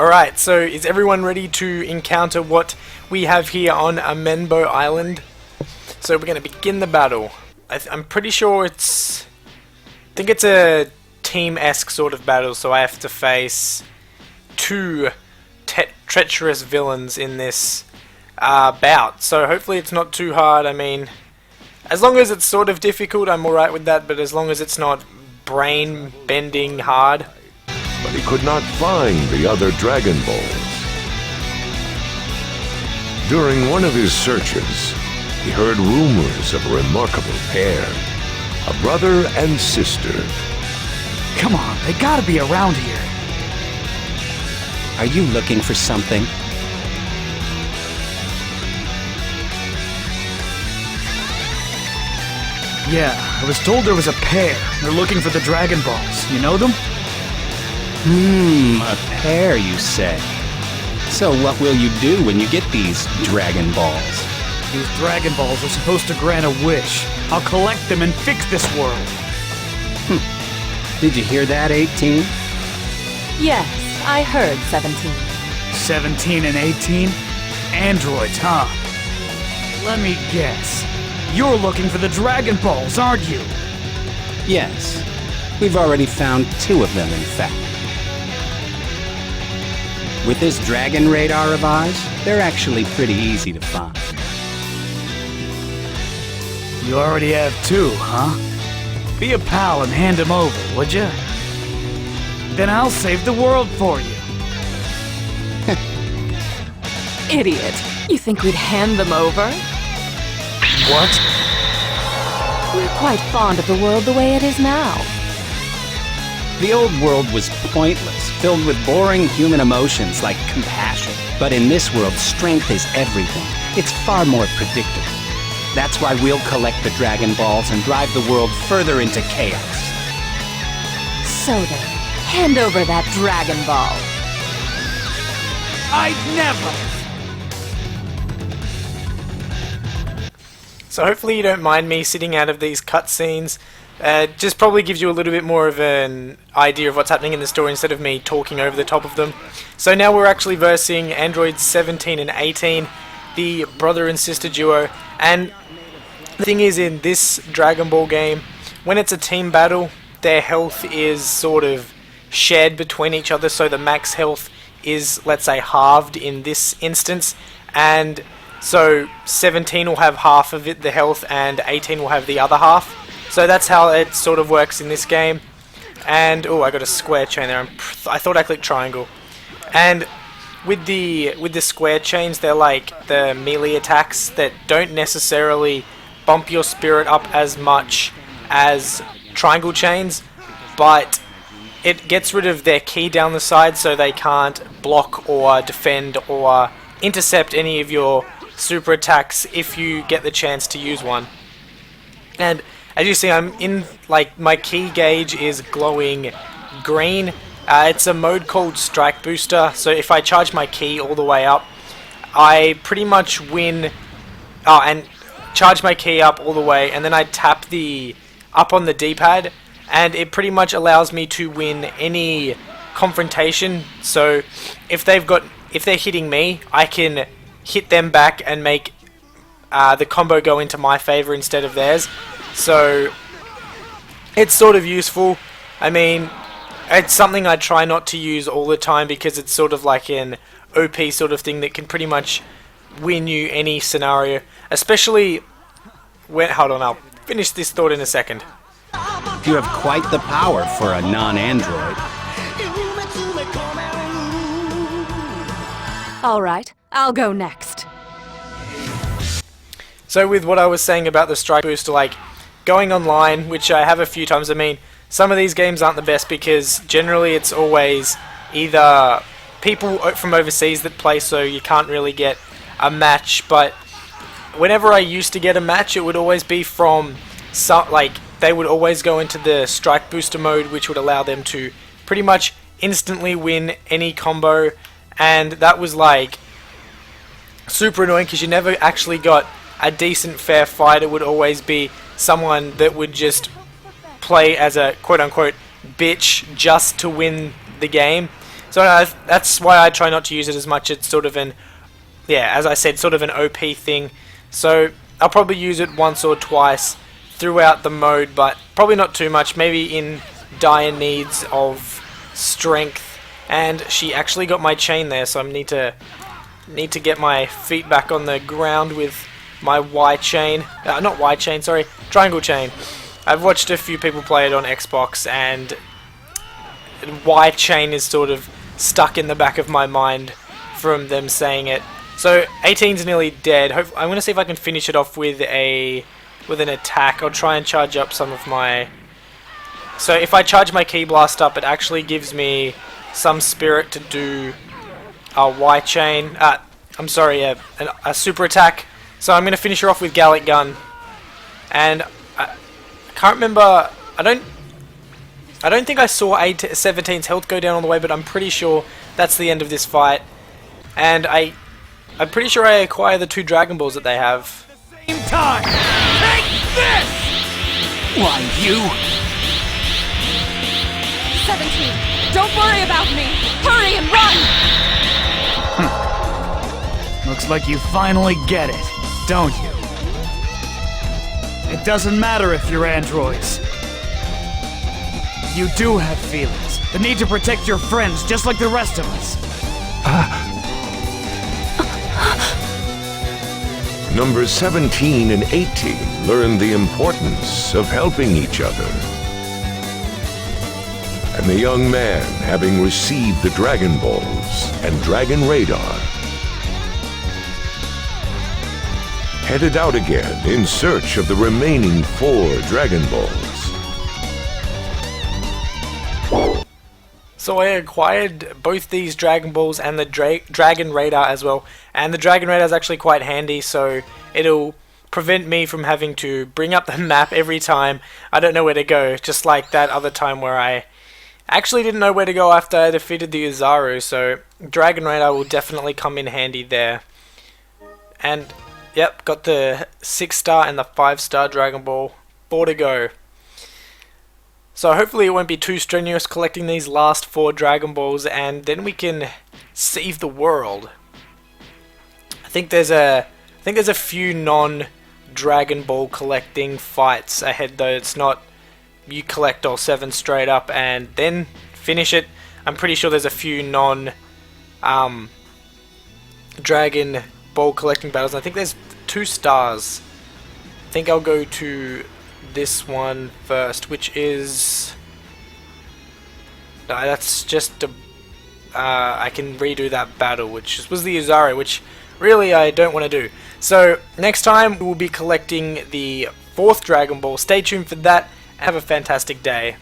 Alright, so is everyone ready to encounter what we have here on Amenbo Island? So we're going to begin the battle. I'm pretty sure I think it's a team-esque sort of battle, so I have to face two treacherous villains in this bout. So hopefully it's not too hard. I mean, as long as it's sort of difficult, I'm alright with that, but as long as it's not brain-bending hard. But he could not find the other Dragon Balls. During one of his searches, he heard rumors of a remarkable pair, a brother and sister. Come on, they gotta be around here. Are you looking for something? Yeah, I was told there was a pair. They're looking for the Dragon Balls. You know them? A pair, you say? So what will you do when you get these Dragon Balls? These Dragon Balls are supposed to grant a wish. I'll collect them and fix this world. Did you hear that, 18? Yes, I heard 17. 17 and 18? Androids, huh? Let me guess. You're looking for the Dragon Balls, aren't you? Yes. We've already found 2 of them, in fact. With this Dragon Radar of ours, they're actually pretty easy to find. You already have 2, huh? Be a pal and hand them over, would ya? Then I'll save the world for you. Idiot. You think we'd hand them over? What? We're quite fond of the world the way it is now. The old world was pointless, filled with boring human emotions like compassion. But in this world, strength is everything. It's far more predictable. That's why we'll collect the Dragon Balls and drive the world further into chaos. So then, hand over that Dragon Ball. I'd never! So hopefully you don't mind me sitting out of these cutscenes. Just probably gives you a little bit more of an idea of what's happening in the story instead of me talking over the top of them. So now we're actually versing androids 17 and 18, the brother and sister duo. And the thing is, in this Dragon Ball game, when it's a team battle, their health is sort of shared between each other, so the max health is, let's say, halved in this instance, and so 17 will have half of it, the health, and 18 will have the other half. So that's how it sort of works in this game. And oh, I got a square chain there. I thought I clicked triangle. And with the square chains, they're like the melee attacks that don't necessarily bump your spirit up as much as triangle chains, but it gets rid of their ki down the side, so they can't block or defend or intercept any of your super attacks if you get the chance to use one. And as you see, I'm in, like, my ki gauge is glowing green. It's a mode called Strike Booster, so if I charge my ki all the way up, I pretty much win. And charge my ki up all the way, and then I tap the up on the D-pad, and it pretty much allows me to win any confrontation. So if they're hitting me, I can hit them back and make the combo go into my favor instead of theirs. So it's sort of useful. I mean, it's something I try not to use all the time because it's sort of like an OP sort of thing that can pretty much win you any scenario, especially when, hold on, I'll finish this thought in a second. You have quite the power for a non-android. Alright, I'll go next. So with what I was saying about the strike booster, like going online, which I have a few times, I mean, some of these games aren't the best because generally it's always either people from overseas that play, so you can't really get a match. But whenever I used to get a match, it would always be from they would always go into the strike booster mode, which would allow them to pretty much instantly win any combo, and that was like super annoying because you never actually got a decent fair fight. It would always be someone that would just play as a quote-unquote bitch just to win the game. So that's why I try not to use it as much. It's sort of an, yeah, as I said, sort of an OP thing. So I'll probably use it once or twice throughout the mode, but probably not too much. Maybe in dire needs of strength. And she actually got my chain there, so I need to get my feet back on the ground with my Y chain. Not Y chain, sorry, triangle chain. I've watched a few people play it on Xbox, and Y chain is sort of stuck in the back of my mind from them saying it. So 18's nearly dead. I'm going to see if I can finish it off with an attack. I'll try and charge up some of my... So if I charge my Ki Blast up, it actually gives me some spirit to do a Y chain. I'm sorry, a super attack. So I'm going to finish her off with Gallic Gun. And I can't remember... I don't think I saw 17's health go down all the way, but I'm pretty sure that's the end of this fight. And I'm pretty sure I acquire the 2 Dragon Balls that they have. Same time! Take this! Why, you? 17, don't worry about me! Hurry and run! Looks like you finally get it, don't you? It doesn't matter if you're androids. You do have feelings. The need to protect your friends just like the rest of us. Numbers 17 and 18 learn the importance of helping each other. And the young man, having received the Dragon Balls and Dragon Radar, headed out again in search of the remaining 4 Dragon Balls. So I acquired both these Dragon Balls and the Dragon Radar as well. And the Dragon Radar is actually quite handy, so it'll prevent me from having to bring up the map every time I don't know where to go. Just like that other time where I actually didn't know where to go after I defeated the Uzaru. So Dragon Radar will definitely come in handy there. And yep, got the 6-star and the 5-star Dragon Ball. 4 to go. So hopefully it won't be too strenuous collecting these last 4 Dragon Balls, and then we can save the world. I think there's a few non-Dragon Ball collecting fights ahead though. It's not you collect all 7 straight up and then finish it. I'm pretty sure there's a few Dragon Ball collecting battles. I think there's 2 stars. I think I'll go to this one first, which is... that's just a... I can redo that battle, which was the Uzaru, which really I don't want to do. So, next time we will be collecting the 4th Dragon Ball. Stay tuned for that. Have a fantastic day.